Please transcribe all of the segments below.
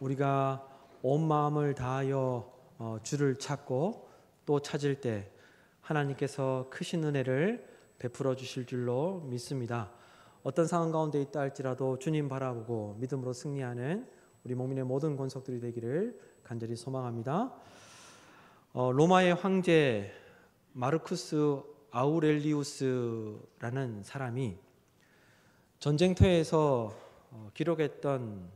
우리가 온 마음을 다하여 주를 찾고 또 찾을 때 하나님께서 크신 은혜를 베풀어 주실 줄로 믿습니다. 어떤 상황 가운데 있다 할지라도 주님 바라보고 믿음으로 승리하는 우리 목민의 모든 권속들이 되기를 간절히 소망합니다. 로마의 황제 마르쿠스 아우렐리우스라는 사람이 전쟁터에서 기록했던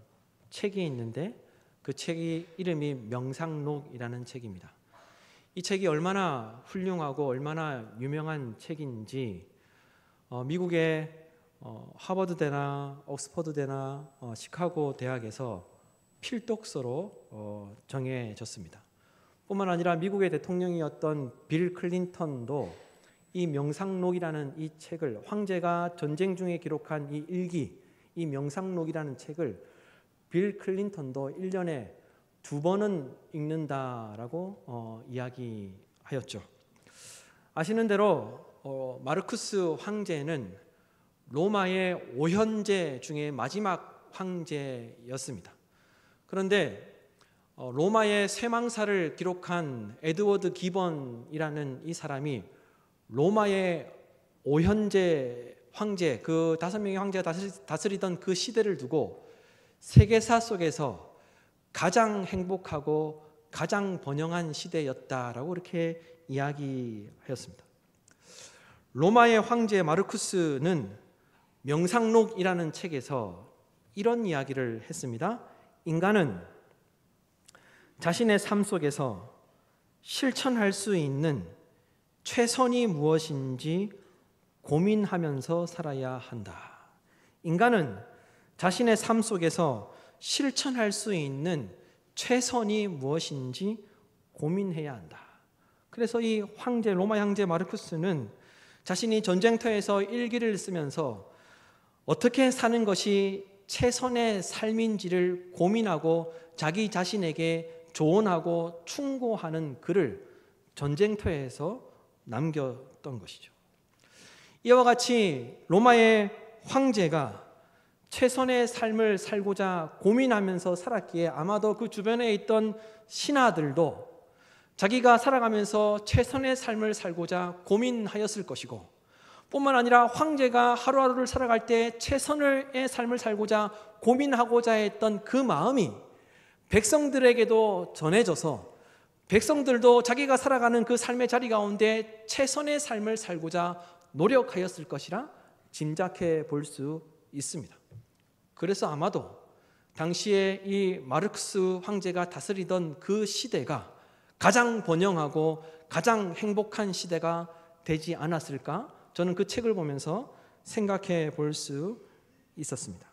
책이 있는데 그 책이 이름이 명상록이라는 책입니다. 이 책이 얼마나 훌륭하고 얼마나 유명한 책인지 미국의 하버드대나 옥스퍼드대나 시카고 대학에서 필독서로 정해졌습니다. 뿐만 아니라 미국의 대통령이었던 빌 클린턴도 이 명상록이라는 이 책을, 황제가 전쟁 중에 기록한 이 일기, 이 명상록이라는 책을 빌 클린턴도 1년에 2번은 읽는다라고 이야기하였죠. 아시는 대로 마르쿠스 황제는 로마의 5현제 중에 마지막 황제였습니다. 그런데 로마의 쇠망사를 기록한 에드워드 기본이라는 이 사람이 로마의 5현제 황제, 그 5명의 황제가 다스리던 그 시대를 두고 세계사 속에서 가장 행복하고 가장 번영한 시대였다라고 이렇게 이야기하였습니다. 로마의 황제 마르쿠스는 명상록이라는 책에서 이런 이야기를 했습니다. 인간은 자신의 삶 속에서 실천할 수 있는 최선이 무엇인지 고민하면서 살아야 한다. 인간은 자신의 삶 속에서 실천할 수 있는 최선이 무엇인지 고민해야 한다. 그래서 이 황제, 로마 황제 마르쿠스는 자신이 전쟁터에서 일기를 쓰면서 어떻게 사는 것이 최선의 삶인지를 고민하고 자기 자신에게 조언하고 충고하는 글을 전쟁터에서 남겼던 것이죠. 이와 같이 로마의 황제가 최선의 삶을 살고자 고민하면서 살았기에 아마도 그 주변에 있던 신하들도 자기가 살아가면서 최선의 삶을 살고자 고민하였을 것이고, 뿐만 아니라 황제가 하루하루를 살아갈 때 최선의 삶을 살고자 고민하고자 했던 그 마음이 백성들에게도 전해져서 백성들도 자기가 살아가는 그 삶의 자리 가운데 최선의 삶을 살고자 노력하였을 것이라 짐작해 볼 수 있습니다. 그래서 아마도 당시에 이 마르쿠스 황제가 다스리던 그 시대가 가장 번영하고 가장 행복한 시대가 되지 않았을까? 저는 그 책을 보면서 생각해 볼 수 있었습니다.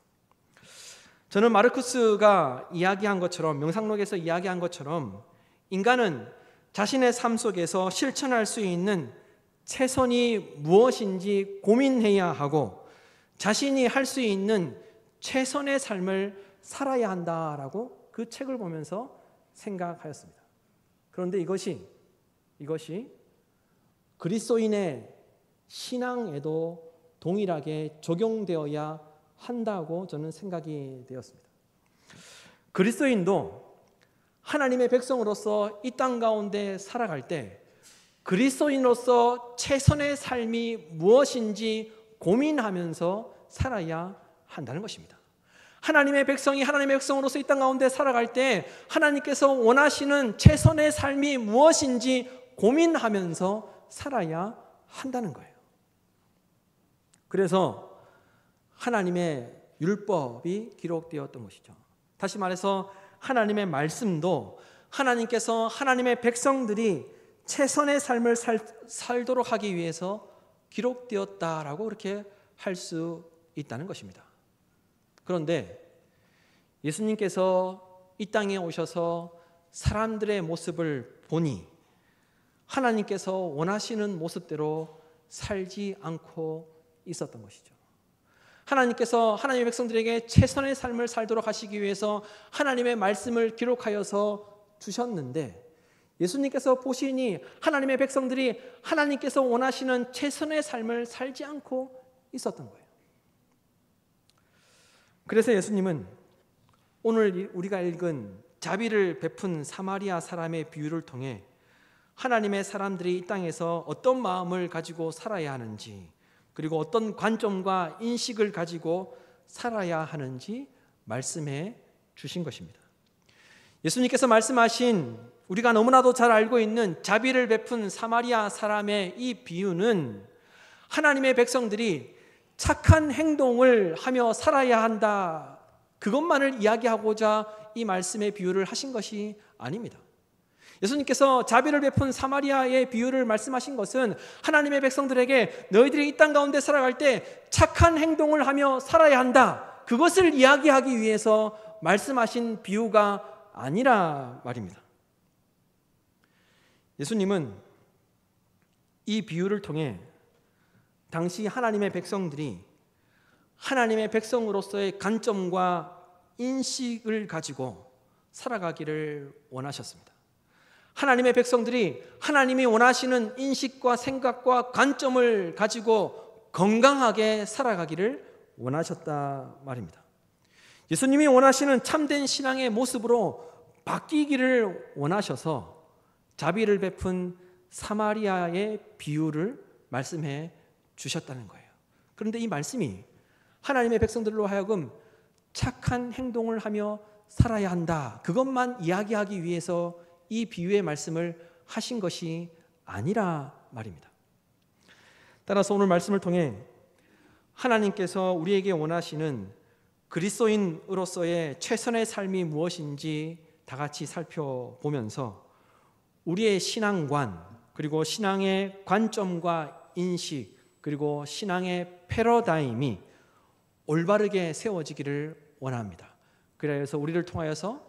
저는 마르쿠스가 이야기한 것처럼, 명상록에서 이야기한 것처럼 인간은 자신의 삶 속에서 실천할 수 있는 최선이 무엇인지 고민해야 하고 자신이 할 수 있는 최선의 삶을 살아야 한다라고 그 책을 보면서 생각하였습니다. 그런데 이것이 그리스도인의 신앙에도 동일하게 적용되어야 한다고 저는 생각이 되었습니다. 그리스도인도 하나님의 백성으로서 이 땅 가운데 살아갈 때 그리스도인으로서 최선의 삶이 무엇인지 고민하면서 살아야 한다는 것입니다. 하나님의 백성이 하나님의 백성으로서 이 땅 가운데 살아갈 때 하나님께서 원하시는 최선의 삶이 무엇인지 고민하면서 살아야 한다는 거예요. 그래서 하나님의 율법이 기록되었던 것이죠. 다시 말해서 하나님의 말씀도 하나님께서 하나님의 백성들이 최선의 삶을 살도록 하기 위해서 기록되었다라고 그렇게 할 수 있다는 것입니다. 그런데 예수님께서 이 땅에 오셔서 사람들의 모습을 보니 하나님께서 원하시는 모습대로 살지 않고 있었던 것이죠. 하나님께서 하나님의 백성들에게 최선의 삶을 살도록 하시기 위해서 하나님의 말씀을 기록하여서 주셨는데 예수님께서 보시니 하나님의 백성들이 하나님께서 원하시는 최선의 삶을 살지 않고 있었던 거예요. 그래서 예수님은 오늘 우리가 읽은 자비를 베푼 사마리아 사람의 비유를 통해 하나님의 사람들이 이 땅에서 어떤 마음을 가지고 살아야 하는지, 그리고 어떤 관점과 인식을 가지고 살아야 하는지 말씀해 주신 것입니다. 예수님께서 말씀하신 우리가 너무나도 잘 알고 있는 자비를 베푼 사마리아 사람의 이 비유는 하나님의 백성들이 착한 행동을 하며 살아야 한다, 그것만을 이야기하고자 이 말씀의 비유를 하신 것이 아닙니다. 예수님께서 자비를 베푼 사마리아의 비유를 말씀하신 것은 하나님의 백성들에게 너희들이 이 땅 가운데 살아갈 때 착한 행동을 하며 살아야 한다, 그것을 이야기하기 위해서 말씀하신 비유가 아니라 말입니다. 예수님은 이 비유를 통해 당시 하나님의 백성들이 하나님의 백성으로서의 관점과 인식을 가지고 살아가기를 원하셨습니다. 하나님의 백성들이 하나님이 원하시는 인식과 생각과 관점을 가지고 건강하게 살아가기를 원하셨다 말입니다. 예수님이 원하시는 참된 신앙의 모습으로 바뀌기를 원하셔서 자비를 베푼 사마리아의 비유를 말씀해 주셨다는 거예요. 그런데 이 말씀이 하나님의 백성들로 하여금 착한 행동을 하며 살아야 한다, 그것만 이야기하기 위해서 이 비유의 말씀을 하신 것이 아니라 말입니다. 따라서 오늘 말씀을 통해 하나님께서 우리에게 원하시는 그리스도인으로서의 최선의 삶이 무엇인지 다 같이 살펴보면서 우리의 신앙관, 그리고 신앙의 관점과 인식, 그리고 신앙의 패러다임이 올바르게 세워지기를 원합니다. 그래서 우리를 통하여서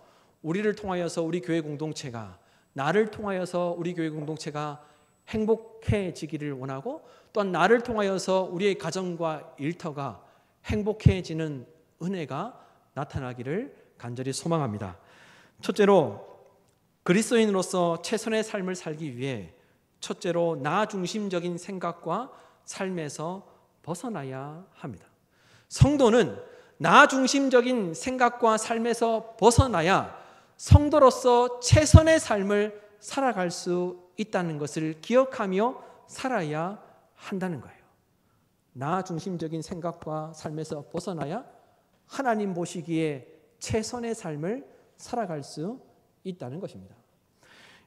우리 교회 공동체가, 나를 통하여서 우리 교회 공동체가 행복해지기를 원하고, 또한 나를 통하여서 우리의 가정과 일터가 행복해지는 은혜가 나타나기를 간절히 소망합니다. 첫째로, 그리스도인으로서 최선의 삶을 살기 위해 첫째로 나 중심적인 생각과 삶에서 벗어나야 합니다. 성도는 나 중심적인 생각과 삶에서 벗어나야 성도로서 최선의 삶을 살아갈 수 있다는 것을 기억하며 살아야 한다는 거예요. 나 중심적인 생각과 삶에서 벗어나야 하나님 보시기에 최선의 삶을 살아갈 수 있다는 것입니다.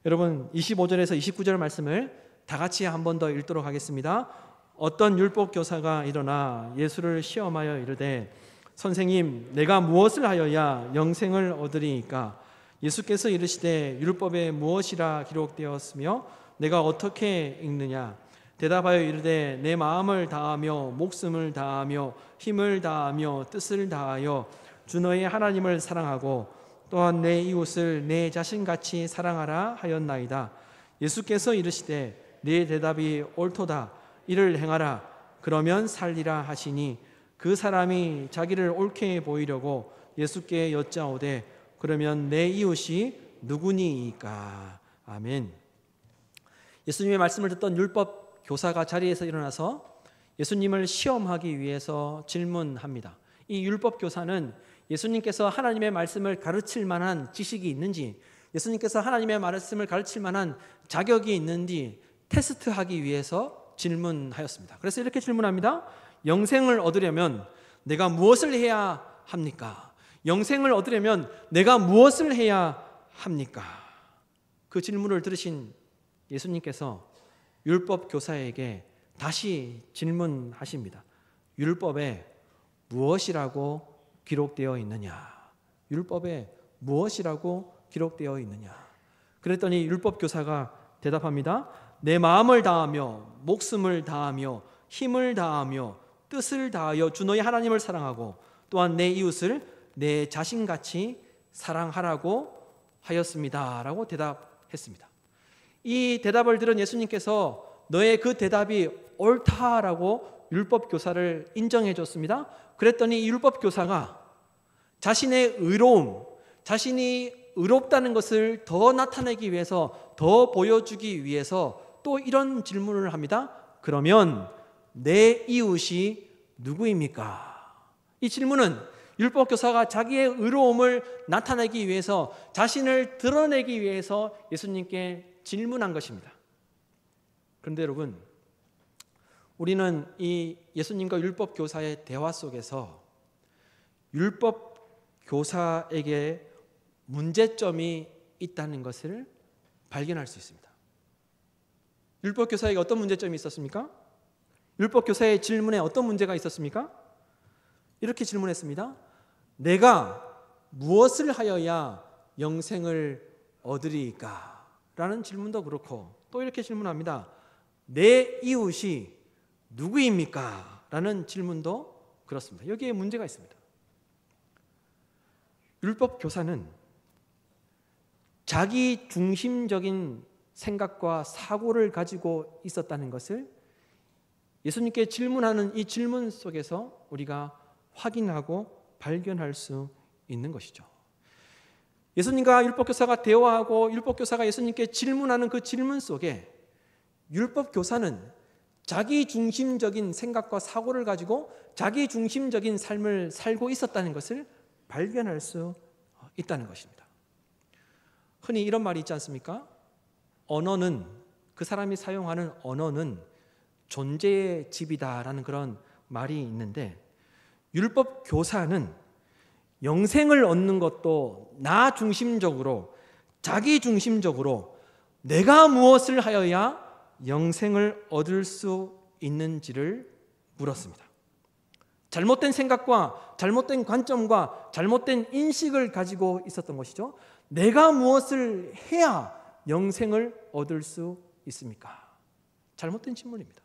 여러분, 25절에서 29절 말씀을 다 같이 한 번 더 읽도록 하겠습니다. 어떤 율법 교사가 일어나 예수를 시험하여 이르되 선생님, 내가 무엇을 하여야 영생을 얻으리이까? 예수께서 이르시되 율법에 무엇이라 기록되었으며 내가 어떻게 읽느냐? 대답하여 이르되 내 마음을 다하며 목숨을 다하며 힘을 다하며 뜻을 다하여 주 너의 하나님을 사랑하고 또한 내 이웃을 내 자신같이 사랑하라 하였나이다. 예수께서 이르시되 네 대답이 옳도다. 이를 행하라. 그러면 살리라 하시니 그 사람이 자기를 옳게 보이려고 예수께 여짜오되 그러면 내 이웃이 누구니이까? 아멘. 예수님의 말씀을 듣던 율법 교사가 자리에서 일어나서 예수님을 시험하기 위해서 질문합니다. 이 율법 교사는 예수님께서 하나님의 말씀을 가르칠 만한 지식이 있는지, 예수님께서 하나님의 말씀을 가르칠 만한 자격이 있는지 테스트하기 위해서 질문하였습니다. 그래서 이렇게 질문합니다. 영생을 얻으려면 내가 무엇을 해야 합니까? 영생을 얻으려면 내가 무엇을 해야 합니까? 그 질문을 들으신 예수님께서 율법 교사에게 다시 질문하십니다. 율법에 무엇이라고 기록되어 있느냐? 율법에 무엇이라고 기록되어 있느냐? 그랬더니 율법 교사가 대답합니다. 내 마음을 다하며 목숨을 다하며 힘을 다하며 뜻을 다하여 주 너의 하나님을 사랑하고 또한 내 이웃을 내 자신같이 사랑하라고 하였습니다 라고 대답했습니다. 이 대답을 들은 예수님께서 너의 그 대답이 옳다라고 율법 교사를 인정해 줬습니다. 그랬더니 율법 교사가 자신의 의로움, 자신이 의롭다는 것을 더 나타내기 위해서, 더 보여주기 위해서 또 이런 질문을 합니다. 그러면 내 이웃이 누구입니까? 이 질문은 율법 교사가 자기의 의로움을 나타내기 위해서, 자신을 드러내기 위해서 예수님께 질문한 것입니다. 그런데 여러분, 우리는 이 예수님과 율법 교사의 대화 속에서 율법 교사에게 문제점이 있다는 것을 발견할 수 있습니다. 율법 교사에게 어떤 문제점이 있었습니까? 율법 교사의 질문에 어떤 문제가 있었습니까? 이렇게 질문했습니다. 내가 무엇을 하여야 영생을 얻으리까? 라는 질문도 그렇고, 또 이렇게 질문합니다. 내 이웃이 누구입니까? 라는 질문도 그렇습니다. 여기에 문제가 있습니다. 율법 교사는 자기 중심적인 생각과 사고를 가지고 있었다는 것을 예수님께 질문하는 이 질문 속에서 우리가 확인하고 발견할 수 있는 것이죠. 예수님과 율법교사가 대화하고 율법교사가 예수님께 질문하는 그 질문 속에 율법교사는 자기 중심적인 생각과 사고를 가지고 자기 중심적인 삶을 살고 있었다는 것을 발견할 수 있다는 것입니다. 흔히 이런 말이 있지 않습니까? 언어는, 그 사람이 사용하는 언어는 존재의 집이다라는 그런 말이 있는데, 율법 교사는 영생을 얻는 것도 나 중심적으로, 자기 중심적으로 내가 무엇을 하여야 영생을 얻을 수 있는지를 물었습니다. 잘못된 생각과 잘못된 관점과 잘못된 인식을 가지고 있었던 것이죠. 내가 무엇을 해야 영생을 얻을 수 있습니까? 잘못된 질문입니다.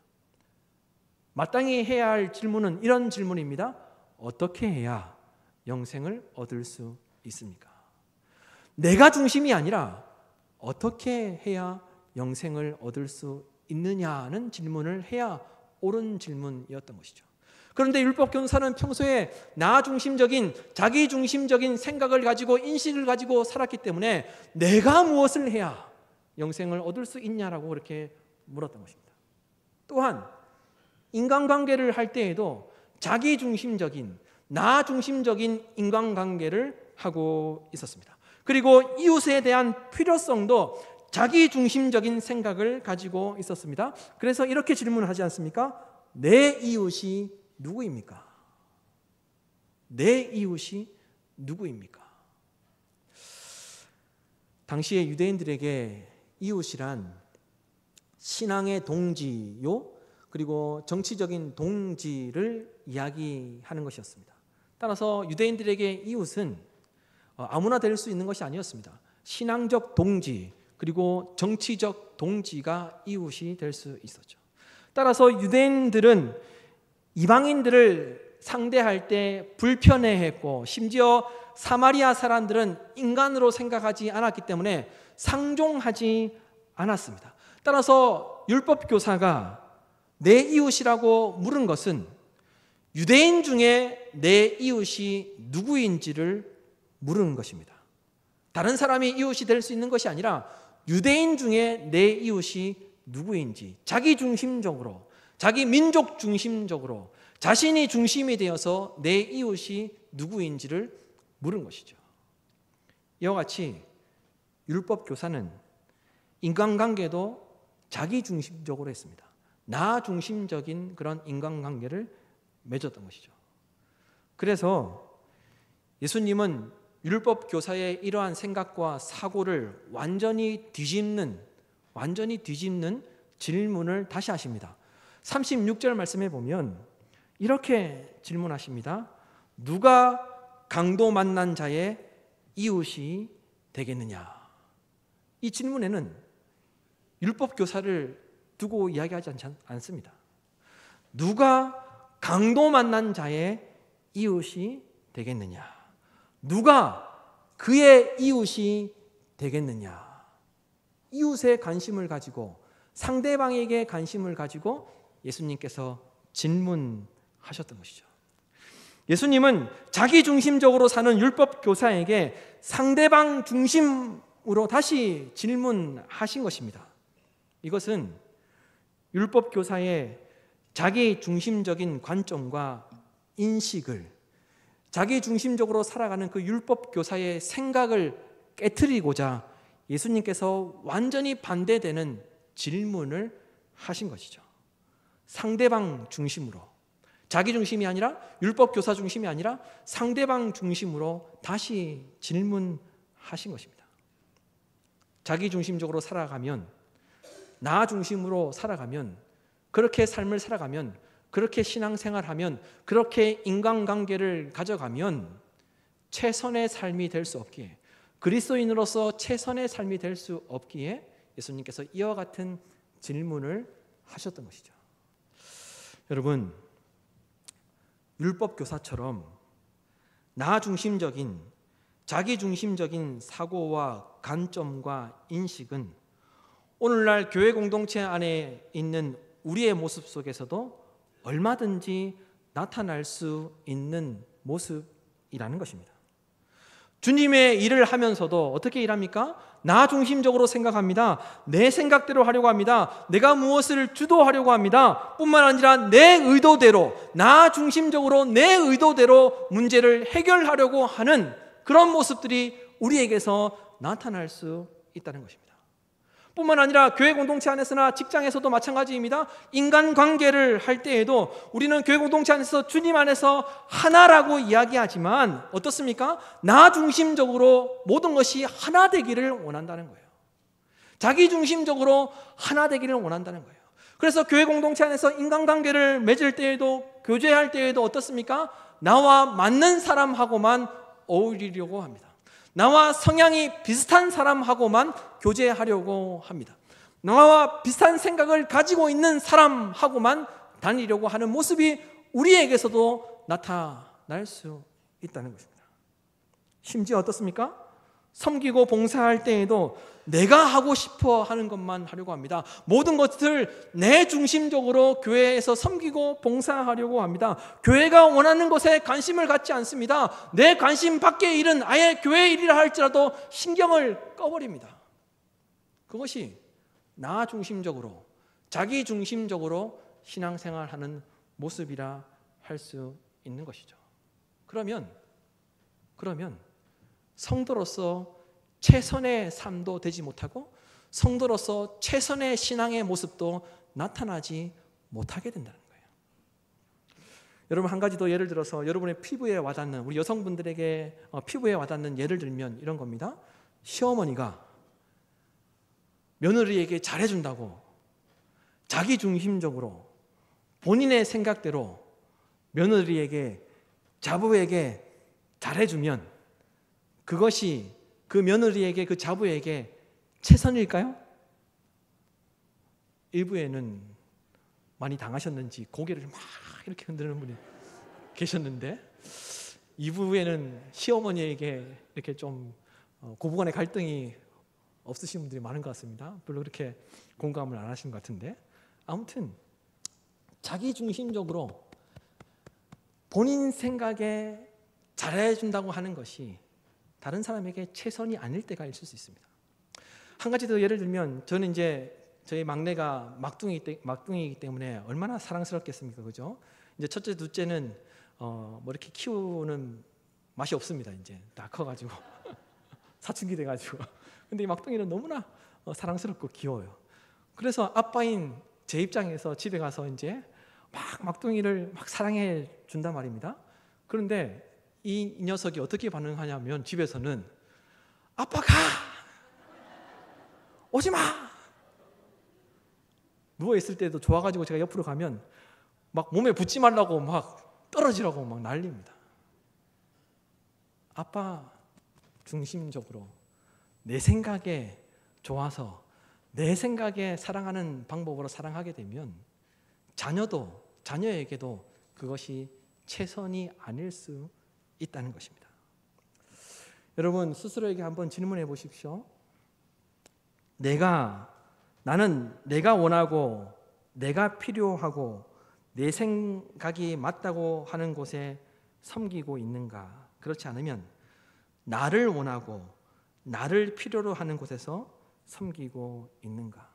마땅히 해야 할 질문은 이런 질문입니다. 어떻게 해야 영생을 얻을 수 있습니까? 내가 중심이 아니라 어떻게 해야 영생을 얻을 수 있느냐는 질문을 해야 옳은 질문이었던 것이죠. 그런데 율법 교사는 평소에 나 중심적인, 자기 중심적인 생각을 가지고 인식을 가지고 살았기 때문에 내가 무엇을 해야 영생을 얻을 수 있냐라고 그렇게 물었던 것입니다. 또한 인간관계를 할 때에도 자기 중심적인, 나 중심적인 인간관계를 하고 있었습니다. 그리고 이웃에 대한 필요성도 자기 중심적인 생각을 가지고 있었습니다. 그래서 이렇게 질문을 하지 않습니까? 내 이웃이 누구입니까? 내 이웃이 누구입니까? 당시에 유대인들에게 이웃이란 신앙의 동지요, 그리고 정치적인 동지를 이야기하는 것이었습니다. 따라서 유대인들에게 이웃은 아무나 될 수 있는 것이 아니었습니다. 신앙적 동지, 그리고 정치적 동지가 이웃이 될 수 있었죠. 따라서 유대인들은 이방인들을 상대할 때 불편해했고, 심지어 사마리아 사람들은 인간으로 생각하지 않았기 때문에 상종하지 않았습니다. 따라서 율법 교사가 내 이웃이라고 물은 것은 유대인 중에 내 이웃이 누구인지를 물은 것입니다. 다른 사람이 이웃이 될 수 있는 것이 아니라 유대인 중에 내 이웃이 누구인지, 자기 중심적으로, 자기 민족 중심적으로 자신이 중심이 되어서 내 이웃이 누구인지를 물은 것이죠. 이와 같이 율법 교사는 인간관계도 자기 중심적으로 했습니다. 나 중심적인 그런 인간관계를 맺었던 것이죠. 그래서 예수님은 율법 교사의 이러한 생각과 사고를 완전히 뒤집는 질문을 다시 하십니다. 36절 말씀에 보면 이렇게 질문하십니다. 누가 강도 만난 자의 이웃이 되겠느냐? 이 질문에는 율법 교사를 두고 이야기하지 않습니다. 누가 강도 만난 자의 이웃이 되겠느냐? 누가 그의 이웃이 되겠느냐? 이웃에 관심을 가지고, 상대방에게 관심을 가지고 예수님께서 질문하셨던 것이죠. 예수님은 자기 중심적으로 사는 율법 교사에게 상대방 중심으로 다시 질문하신 것입니다. 이것은 율법 교사의 자기 중심적인 관점과 인식을 자기 중심적으로 살아가는 그 율법 교사의 생각을 깨트리고자 예수님께서 완전히 반대되는 질문을 하신 것이죠. 상대방 중심으로, 자기 중심이 아니라 율법 교사 중심이 아니라 상대방 중심으로 다시 질문하신 것입니다. 자기 중심적으로 살아가면, 나 중심으로 살아가면, 그렇게 삶을 살아가면, 그렇게 신앙생활하면, 그렇게 인간관계를 가져가면 최선의 삶이 될 수 없기에, 그리스도인으로서 최선의 삶이 될 수 없기에 예수님께서 이와 같은 질문을 하셨던 것이죠. 여러분, 율법 교사처럼 나 중심적인, 자기 중심적인 사고와 관점과 인식은 오늘날 교회 공동체 안에 있는 우리의 모습 속에서도 얼마든지 나타날 수 있는 모습이라는 것입니다. 주님의 일을 하면서도 어떻게 일합니까? 나 중심적으로 생각합니다. 내 생각대로 하려고 합니다. 내가 무엇을 주도하려고 합니다. 뿐만 아니라 내 의도대로, 나 중심적으로 내 의도대로 문제를 해결하려고 하는 그런 모습들이 우리에게서 나타날 수 있다는 것입니다. 뿐만 아니라 교회 공동체 안에서나 직장에서도 마찬가지입니다. 인간관계를 할 때에도 우리는 교회 공동체 안에서 주님 안에서 하나라고 이야기하지만 어떻습니까? 나 중심적으로 모든 것이 하나 되기를 원한다는 거예요. 자기 중심적으로 하나 되기를 원한다는 거예요. 그래서 교회 공동체 안에서 인간관계를 맺을 때에도, 교제할 때에도 어떻습니까? 나와 맞는 사람하고만 어울리려고 합니다. 나와 성향이 비슷한 사람하고만 교제하려고 합니다. 나와 비슷한 생각을 가지고 있는 사람하고만 다니려고 하는 모습이 우리에게서도 나타날 수 있다는 것입니다. 심지어 어떻습니까? 섬기고 봉사할 때에도 내가 하고 싶어 하는 것만 하려고 합니다. 모든 것을 내 중심적으로 교회에서 섬기고 봉사하려고 합니다. 교회가 원하는 것에 관심을 갖지 않습니다. 내 관심 밖의 일은 아예 교회 일이라 할지라도 신경을 꺼버립니다. 그것이 나 중심적으로, 자기 중심적으로 신앙생활하는 모습이라 할 수 있는 것이죠. 그러면 성도로서 최선의 삶도 되지 못하고 성도로서 최선의 신앙의 모습도 나타나지 못하게 된다는 거예요. 여러분, 한 가지 더 예를 들어서 여러분의 피부에 와닿는, 우리 여성분들에게 피부에 와닿는 예를 들면 이런 겁니다. 시어머니가 며느리에게 잘해준다고 자기 중심적으로 본인의 생각대로 며느리에게, 자부에게 잘해주면 그것이 그 며느리에게, 그 자부에게 최선일까요? 일부에는 많이 당하셨는지 고개를 막 이렇게 흔드는 분이 계셨는데, 2부에는 시어머니에게 이렇게 좀 고부간의 갈등이 없으신 분들이 많은 것 같습니다. 별로 그렇게 공감을 안 하신 것 같은데, 아무튼 자기 중심적으로 본인 생각에 잘해준다고 하는 것이 다른 사람에게 최선이 아닐 때가 있을 수 있습니다. 한 가지 더 예를 들면, 저는 이제 저희 막내가 막둥이이기 때문에 얼마나 사랑스럽겠습니까, 그죠? 이제 첫째, 둘째는 뭐 이렇게 키우는 맛이 없습니다. 이제 다 커가지고 사춘기 돼가지고. 근데 이 막둥이는 너무나 사랑스럽고 귀여워요. 그래서 아빠인 제 입장에서 집에 가서 이제 막둥이를 막 사랑해 준단 말입니다. 그런데 이 녀석이 어떻게 반응하냐면, 집에서는 아빠 가! 오지 마! 누워있을 때도 좋아가지고 제가 옆으로 가면 막 몸에 붙지 말라고 막 떨어지라고 막 난립니다. 아빠 중심적으로 내 생각에 좋아서 내 생각에 사랑하는 방법으로 사랑하게 되면 자녀에게도 그것이 최선이 아닐 수 있다는 것입니다. 여러분, 스스로에게 한번 질문해 보십시오. 나는 내가 원하고 내가 필요하고 내 생각이 맞다고 하는 곳에 섬기고 있는가? 그렇지 않으면 나를 원하고 나를 필요로 하는 곳에서 섬기고 있는가?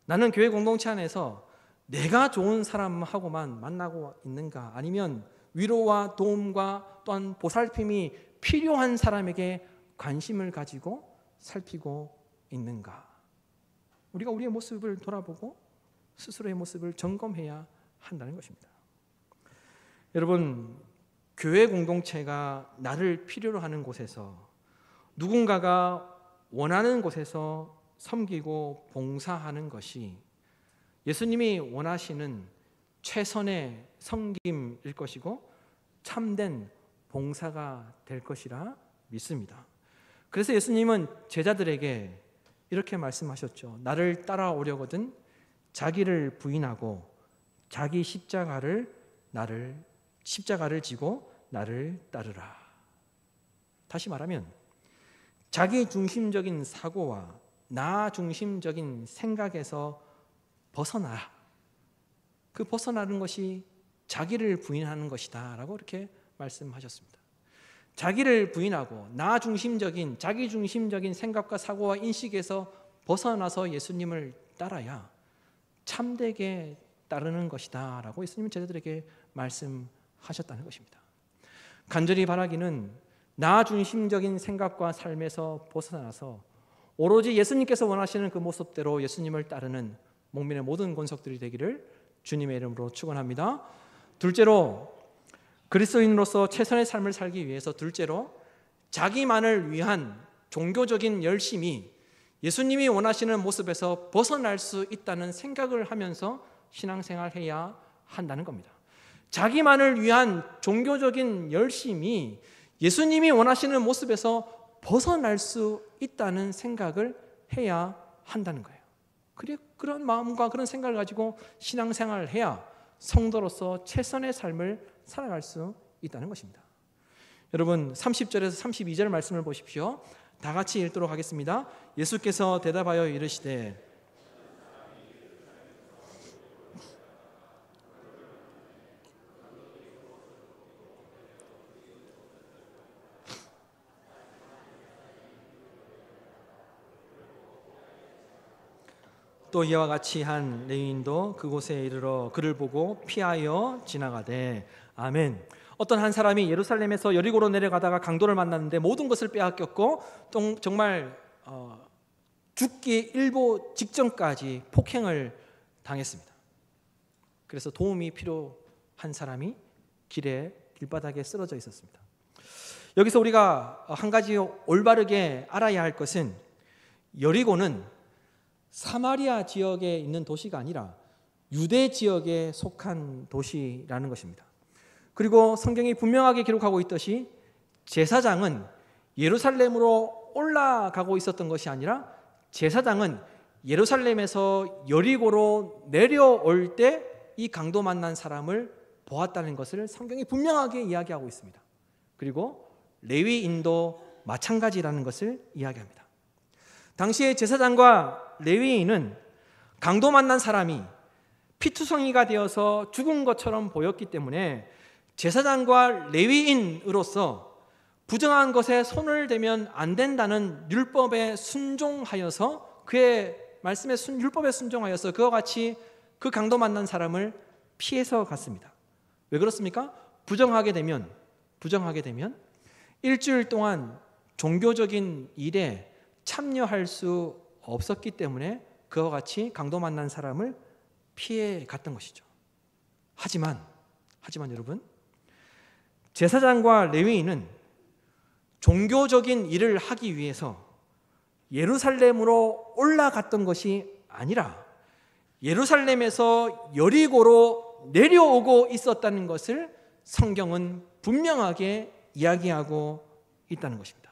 나는 교회 공동체 안에서 내가 좋은 사람하고만 만나고 있는가? 아니면 위로와 도움과 또한 보살핌이 필요한 사람에게 관심을 가지고 살피고 있는가? 우리가 우리의 모습을 돌아보고 스스로의 모습을 점검해야 한다는 것입니다. 여러분, 교회 공동체가 나를 필요로 하는 곳에서, 누군가가 원하는 곳에서 섬기고 봉사하는 것이 예수님이 원하시는 최선의 섬김일 것이고 참된 봉사가 될 것이라 믿습니다. 그래서 예수님은 제자들에게 이렇게 말씀하셨죠. 나를 따라오려거든 자기를 부인하고 자기 십자가를 지고 나를 따르라. 다시 말하면 자기 중심적인 사고와 나 중심적인 생각에서 벗어나라. 그 벗어나는 것이 자기를 부인하는 것이다 라고 이렇게 말씀하셨습니다. 자기를 부인하고 나 중심적인, 자기 중심적인 생각과 사고와 인식에서 벗어나서 예수님을 따라야 참되게 따르는 것이다 라고 예수님은 제자들에게 말씀하셨다는 것입니다. 간절히 바라기는 나 중심적인 생각과 삶에서 벗어나서 오로지 예수님께서 원하시는 그 모습대로 예수님을 따르는 목민의 모든 권속들이 되기를 주님의 이름으로 축원합니다. 둘째로, 그리스도인으로서 최선의 삶을 살기 위해서 둘째로, 자기만을 위한 종교적인 열심이 예수님이 원하시는 모습에서 벗어날 수 있다는 생각을 하면서 신앙생활해야 한다는 겁니다. 자기만을 위한 종교적인 열심이 예수님이 원하시는 모습에서 벗어날 수 있다는 생각을 해야 한다는 거예요. 그런 마음과 그런 생각을 가지고 신앙생활을 해야 성도로서 최선의 삶을 살아갈 수 있다는 것입니다. 여러분, 30절에서 32절 말씀을 보십시오. 다 같이 읽도록 하겠습니다. 예수께서 대답하여 이르시되 또 이와 같이 한 레위인도 그곳에 이르러 그를 보고 피하여 지나가되. 아멘. 어떤 한 사람이 예루살렘에서 여리고로 내려가다가 강도를 만났는데 모든 것을 빼앗겼고 정말 죽기 일보 직전까지 폭행을 당했습니다. 그래서 도움이 필요한 사람이 길바닥에 쓰러져 있었습니다. 여기서 우리가 한 가지 올바르게 알아야 할 것은 여리고는 사마리아 지역에 있는 도시가 아니라 유대 지역에 속한 도시라는 것입니다. 그리고 성경이 분명하게 기록하고 있듯이 제사장은 예루살렘으로 올라가고 있었던 것이 아니라 제사장은 예루살렘에서 여리고로 내려올 때 이 강도 만난 사람을 보았다는 것을 성경이 분명하게 이야기하고 있습니다. 그리고 레위인도 마찬가지라는 것을 이야기합니다. 당시에 제사장과 레위인은 강도 만난 사람이 피투성이가 되어서 죽은 것처럼 보였기 때문에 제사장과 레위인으로서 부정한 것에 손을 대면 안 된다는 율법에 순종하여서 그의 말씀에 율법에 순종하여서 그와 같이 그 강도 만난 사람을 피해서 갔습니다. 왜 그렇습니까? 부정하게 되면 일주일 동안 종교적인 일에 참여할 수 없었기 때문에 그와 같이 강도 만난 사람을 피해 갔던 것이죠. 하지만 여러분, 제사장과 레위인은 종교적인 일을 하기 위해서 예루살렘으로 올라갔던 것이 아니라 예루살렘에서 여리고로 내려오고 있었다는 것을 성경은 분명하게 이야기하고 있다는 것입니다.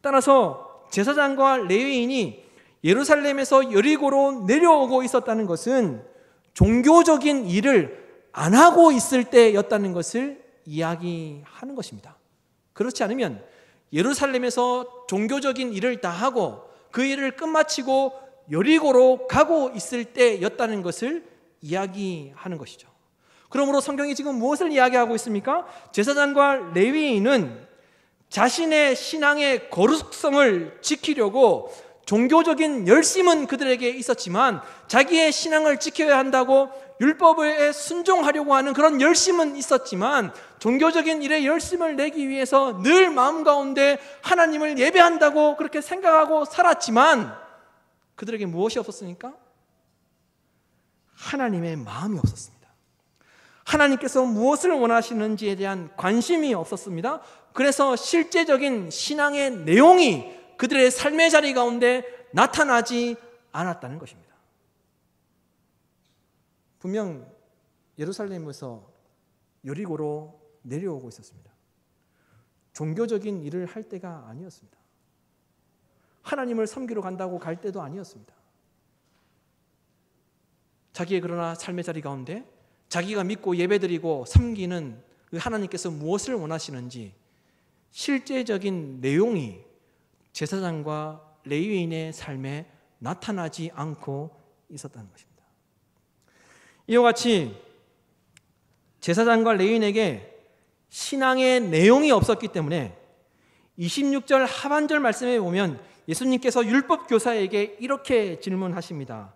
따라서 제사장과 레위인이 예루살렘에서 여리고로 내려오고 있었다는 것은 종교적인 일을 안 하고 있을 때였다는 것을 이야기하는 것입니다. 그렇지 않으면 예루살렘에서 종교적인 일을 다 하고 그 일을 끝마치고 여리고로 가고 있을 때였다는 것을 이야기하는 것이죠. 그러므로 성경이 지금 무엇을 이야기하고 있습니까? 제사장과 레위인은 자신의 신앙의 거룩성을 지키려고 종교적인 열심은 그들에게 있었지만 자기의 신앙을 지켜야 한다고 율법에 순종하려고 하는 그런 열심은 있었지만 종교적인 일에 열심을 내기 위해서 늘 마음 가운데 하나님을 예배한다고 그렇게 생각하고 살았지만 그들에게 무엇이 없었습니까? 하나님의 마음이 없었습니다. 하나님께서 무엇을 원하시는지에 대한 관심이 없었습니다. 그래서 실제적인 신앙의 내용이 그들의 삶의 자리 가운데 나타나지 않았다는 것입니다. 분명 예루살렘에서 여리고로 내려오고 있었습니다. 종교적인 일을 할 때가 아니었습니다. 하나님을 섬기러 간다고 갈 때도 아니었습니다. 자기의 그러나 삶의 자리 가운데 자기가 믿고 예배드리고 섬기는 그 하나님께서 무엇을 원하시는지 실제적인 내용이 제사장과 레위인의 삶에 나타나지 않고 있었다는 것입니다. 이와 같이 제사장과 레위인에게 신앙의 내용이 없었기 때문에 26절 하반절 말씀에 보면 예수님께서 율법 교사에게 이렇게 질문하십니다.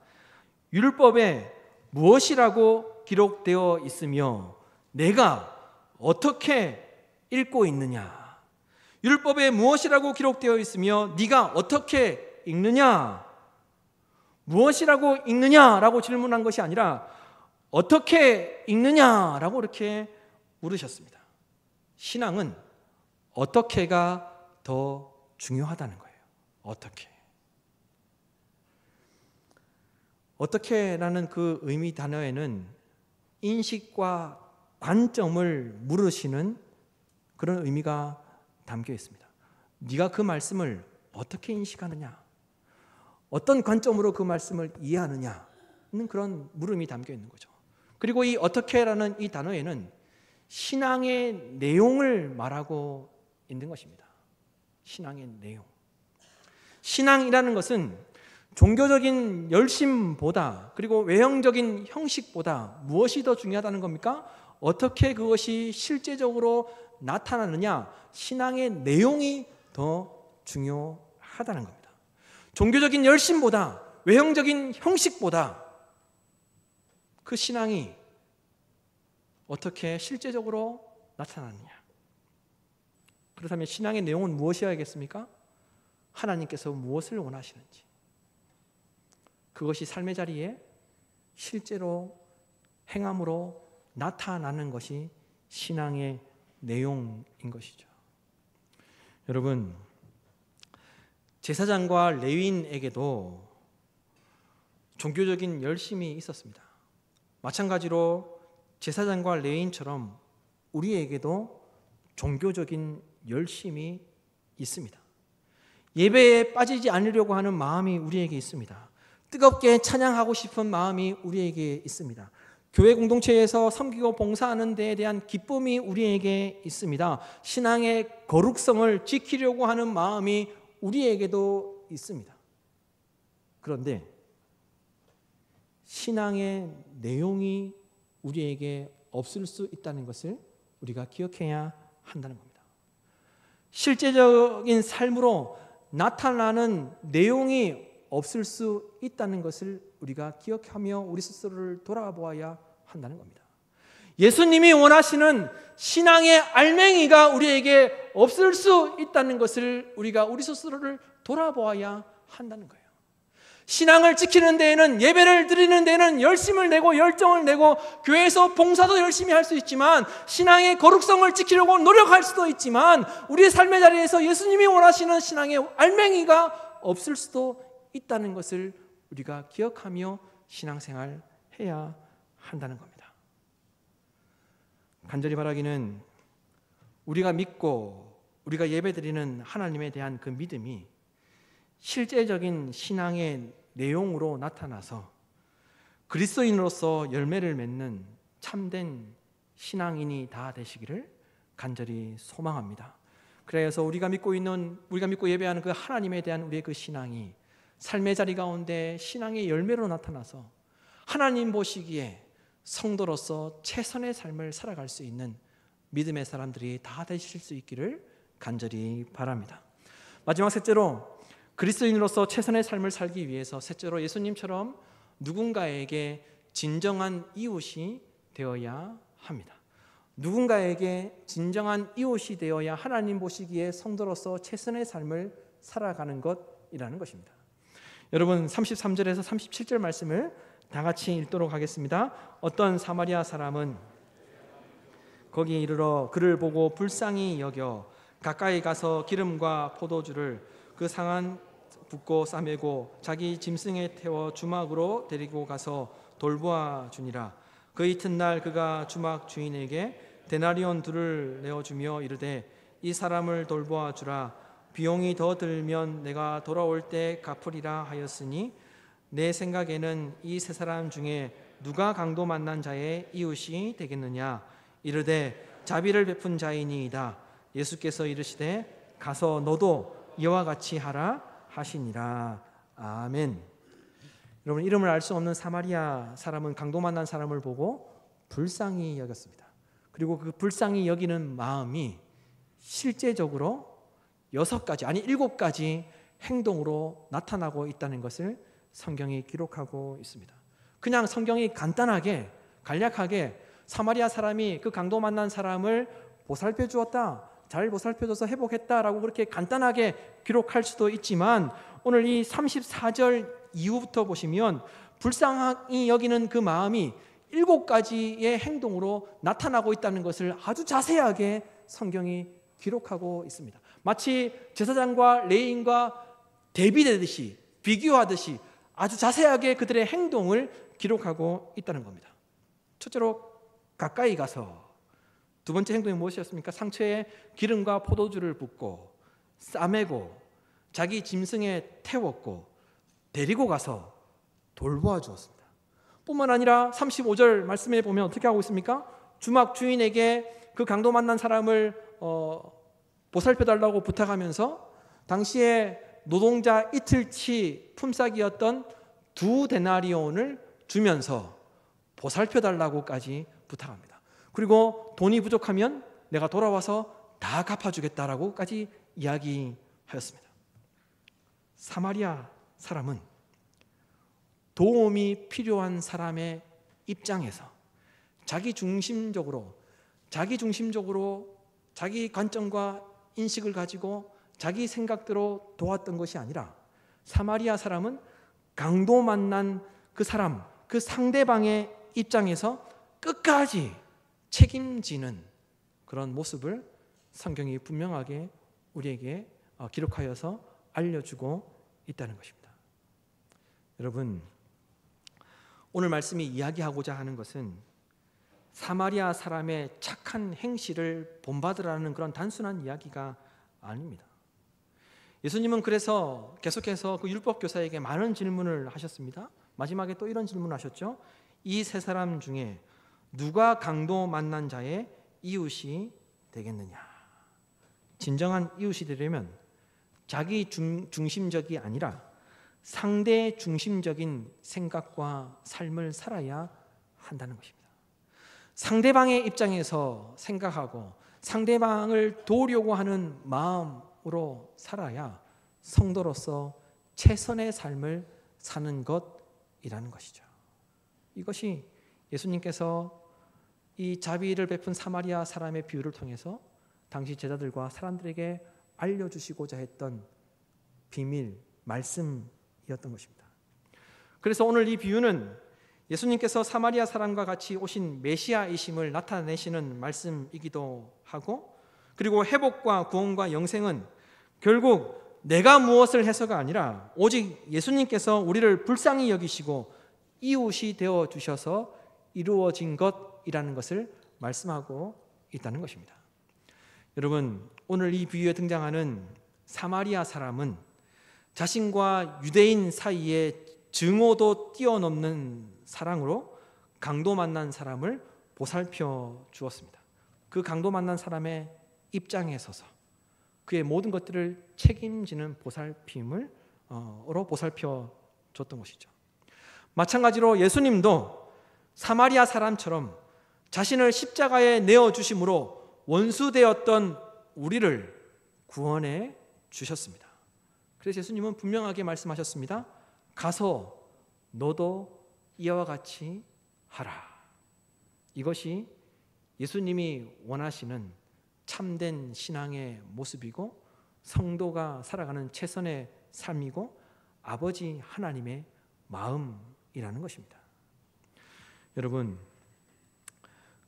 율법에 무엇이라고 기록되어 있으며 내가 어떻게 읽고 있느냐? 율법에 무엇이라고 기록되어 있으며 네가 어떻게 읽느냐? 무엇이라고 읽느냐라고 질문한 것이 아니라 어떻게 읽느냐라고 이렇게 물으셨습니다. 신앙은 어떻게가 더 중요하다는 거예요. 어떻게라는 그 의미 단어에는 인식과 관점을 물으시는 그런 의미가 담겨 있습니다. 네가 그 말씀을 어떻게 인식하느냐? 어떤 관점으로 그 말씀을 이해하느냐는 그런 물음이 담겨 있는 거죠. 그리고 이 어떻게라는 이 단어에는 신앙의 내용을 말하고 있는 것입니다. 신앙의 내용. 신앙이라는 것은 종교적인 열심보다 그리고 외형적인 형식보다 무엇이 더 중요하다는 겁니까? 어떻게 그것이 실제적으로 나타나느냐? 신앙의 내용이 더 중요하다는 겁니다. 종교적인 열심보다 외형적인 형식보다 그 신앙이 어떻게 실제적으로 나타나느냐? 그렇다면 신앙의 내용은 무엇이어야겠습니까? 하나님께서 무엇을 원하시는지 그것이 삶의 자리에 실제로 행함으로 나타나는 것이 신앙의 내용인 것이죠. 여러분, 제사장과 레위인에게도 종교적인 열심이 있었습니다. 마찬가지로 제사장과 레위인처럼 우리에게도 종교적인 열심이 있습니다. 예배에 빠지지 않으려고 하는 마음이 우리에게 있습니다. 뜨겁게 찬양하고 싶은 마음이 우리에게 있습니다. 교회 공동체에서 섬기고 봉사하는 데에 대한 기쁨이 우리에게 있습니다. 신앙의 거룩성을 지키려고 하는 마음이 우리에게도 있습니다. 그런데 신앙의 내용이 우리에게 없을 수 있다는 것을 우리가 기억해야 한다는 겁니다. 실제적인 삶으로 나타나는 내용이 없을 수 있다는 것을 우리가 기억하며 우리 스스로를 돌아보아야 한다는 겁니다. 예수님이 원하시는 신앙의 알맹이가 우리에게 없을 수 있다는 것을 우리가 우리 스스로를 돌아보아야 한다는 거예요. 신앙을 지키는 데에는 예배를 드리는 데에는 열심을 내고 열정을 내고 교회에서 봉사도 열심히 할 수 있지만 신앙의 거룩성을 지키려고 노력할 수도 있지만 우리의 삶의 자리에서 예수님이 원하시는 신앙의 알맹이가 없을 수도 있다는 것을 우리가 기억하며 신앙생활 해야 한다는 겁니다. 간절히 바라기는 우리가 믿고 우리가 예배드리는 하나님에 대한 그 믿음이 실제적인 신앙의 내용으로 나타나서 그리스도인으로서 열매를 맺는 참된 신앙인이 다 되시기를 간절히 소망합니다. 그래서 우리가 믿고 예배하는 그 하나님에 대한 우리의 그 신앙이 삶의 자리 가운데 신앙의 열매로 나타나서 하나님 보시기에 성도로서 최선의 삶을 살아갈 수 있는 믿음의 사람들이 다 되실 수 있기를 간절히 바랍니다. 마지막 셋째로 그리스도인으로서 최선의 삶을 살기 위해서 셋째로 예수님처럼 누군가에게 진정한 이웃이 되어야 합니다. 누군가에게 진정한 이웃이 되어야 하나님 보시기에 성도로서 최선의 삶을 살아가는 것이라는 것입니다. 여러분 33절에서 37절 말씀을 다 같이 읽도록 하겠습니다. 어떤 사마리아 사람은 거기에 이르러 그를 보고 불쌍히 여겨 가까이 가서 기름과 포도주를 그 상한 붓고 싸매고 자기 짐승에 태워 주막으로 데리고 가서 돌보아 주니라. 그 이튿날 그가 주막 주인에게 데나리온 둘을 내어주며 이르되 이 사람을 돌보아 주라. 비용이 더 들면 내가 돌아올 때 갚으리라 하였으니 내 생각에는 이 세 사람 중에 누가 강도 만난 자의 이웃이 되겠느냐. 이르되 자비를 베푼 자이니이다. 예수께서 이르시되 가서 너도 이와 같이 하라 하시니라. 아멘. 여러분 이름을 알 수 없는 사마리아 사람은 강도 만난 사람을 보고 불쌍히 여겼습니다. 그리고 그 불쌍히 여기는 마음이 실제적으로 6가지 아니 7가지 행동으로 나타나고 있다는 것을 성경이 기록하고 있습니다. 그냥 성경이 간단하게 간략하게 사마리아 사람이 그 강도 만난 사람을 보살펴 주었다, 잘 보살펴줘서 회복했다라고 그렇게 간단하게 기록할 수도 있지만 오늘 이 34절 이후부터 보시면 불쌍히 여기는 그 마음이 7가지의 행동으로 나타나고 있다는 것을 아주 자세하게 성경이 기록하고 있습니다. 마치 제사장과 레위인과 대비되듯이 비교하듯이 아주 자세하게 그들의 행동을 기록하고 있다는 겁니다. 첫째로 가까이 가서, 두 번째 행동이 무엇이었습니까? 상처에 기름과 포도주를 붓고 싸매고 자기 짐승에 태웠고 데리고 가서 돌보아 주었습니다. 뿐만 아니라 35절 말씀에 보면 어떻게 하고 있습니까? 주막 주인에게 그 강도 만난 사람을 보살펴달라고 부탁하면서 당시에 노동자 이틀치 품삯이었던 2 데나리온을 주면서 보살펴달라고까지 부탁합니다. 그리고 돈이 부족하면 내가 돌아와서 다 갚아주겠다라고까지 이야기하였습니다. 사마리아 사람은 도움이 필요한 사람의 입장에서 자기 중심적으로 자기 관점과 인식을 가지고 자기 생각대로 도왔던 것이 아니라 사마리아 사람은 강도 만난 그 사람, 그 상대방의 입장에서 끝까지 책임지는 그런 모습을 성경이 분명하게 우리에게 기록하여서 알려주고 있다는 것입니다. 여러분, 오늘 말씀이 이야기하고자 하는 것은 사마리아 사람의 착한 행실을 본받으라는 그런 단순한 이야기가 아닙니다. 예수님은 그래서 계속해서 그 율법 교사에게 많은 질문을 하셨습니다. 마지막에 또 이런 질문을 하셨죠. 이 세 사람 중에 누가 강도 만난 자의 이웃이 되겠느냐. 진정한 이웃이 되려면 자기 중심적이 아니라 상대 중심적인 생각과 삶을 살아야 한다는 것입니다. 상대방의 입장에서 생각하고 상대방을 도우려고 하는 마음으로 살아야 성도로서 최선의 삶을 사는 것이라는 것이죠. 이것이 예수님께서 이 자비를 베푼 사마리아 사람의 비유를 통해서 당시 제자들과 사람들에게 알려주시고자 했던 비밀, 말씀이었던 것입니다. 그래서 오늘 이 비유는 예수님께서 사마리아 사람과 같이 오신 메시아이심을 나타내시는 말씀이기도 하고, 그리고 회복과 구원과 영생은 결국 내가 무엇을 해서가 아니라 오직 예수님께서 우리를 불쌍히 여기시고 이웃이 되어 주셔서 이루어진 것이라는 것을 말씀하고 있다는 것입니다. 여러분, 오늘 이 비유에 등장하는 사마리아 사람은 자신과 유대인 사이에 증오도 뛰어넘는 사랑으로 강도 만난 사람을 보살펴 주었습니다. 그 강도 만난 사람의 입장에 서서 그의 모든 것들을 책임지는 보살핌으로 보살펴 줬던 것이죠. 마찬가지로 예수님도 사마리아 사람처럼 자신을 십자가에 내어주심으로 원수되었던 우리를 구원해 주셨습니다. 그래서 예수님은 분명하게 말씀하셨습니다. 가서 너도 이와 같이 하라. 이것이 예수님이 원하시는 참된 신앙의 모습이고 성도가 살아가는 최선의 삶이고 아버지 하나님의 마음이라는 것입니다. 여러분,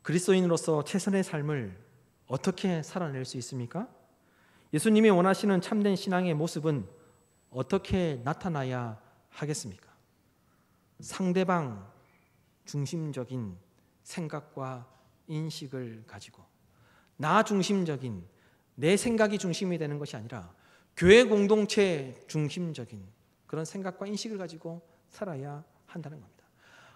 그리스도인으로서 최선의 삶을 어떻게 살아낼 수 있습니까? 예수님이 원하시는 참된 신앙의 모습은 어떻게 나타나야 하겠습니까? 상대방 중심적인 생각과 인식을 가지고 나 중심적인 내 생각이 중심이 되는 것이 아니라 교회 공동체 중심적인 그런 생각과 인식을 가지고 살아야 한다는 겁니다.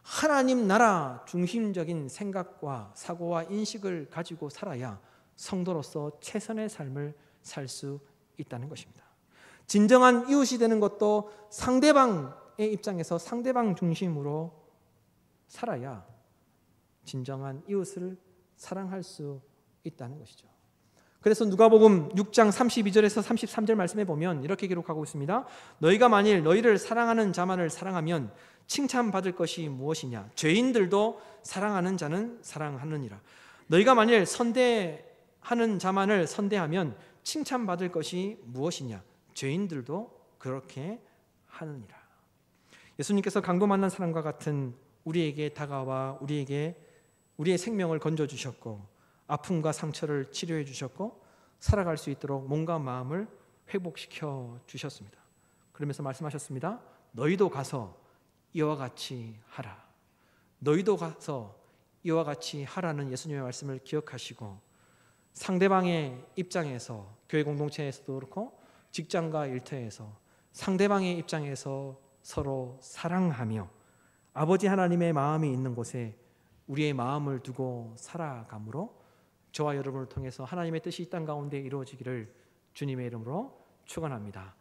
하나님 나라 중심적인 생각과 사고와 인식을 가지고 살아야 성도로서 최선의 삶을 살 수 있다는 것입니다. 진정한 이웃이 되는 것도 상대방의 입장에서 상대방 중심으로 살아야 진정한 이웃을 사랑할 수 있다는 것이죠. 그래서 누가복음 6장 32절에서 33절 말씀에 보면 이렇게 기록하고 있습니다. 너희가 만일 너희를 사랑하는 자만을 사랑하면 칭찬받을 것이 무엇이냐? 죄인들도 사랑하는 자는 사랑하느니라. 너희가 만일 선대하는 자만을 선대하면 칭찬받을 것이 무엇이냐? 죄인들도 그렇게 하느니라. 예수님께서 강도 만난 사람과 같은 우리에게 다가와 우리의 생명을 건져주셨고 아픔과 상처를 치료해 주셨고 살아갈 수 있도록 몸과 마음을 회복시켜 주셨습니다. 그러면서 말씀하셨습니다. 너희도 가서 이와 같이 하라. 너희도 가서 이와 같이 하라는 예수님의 말씀을 기억하시고 상대방의 입장에서 교회 공동체에서도 그렇고 직장과 일터에서 상대방의 입장에서 서로 사랑하며 아버지 하나님의 마음이 있는 곳에 우리의 마음을 두고 살아감으로 저와 여러분을 통해서 하나님의 뜻이 이 땅 가운데 이루어지기를 주님의 이름으로 축원합니다.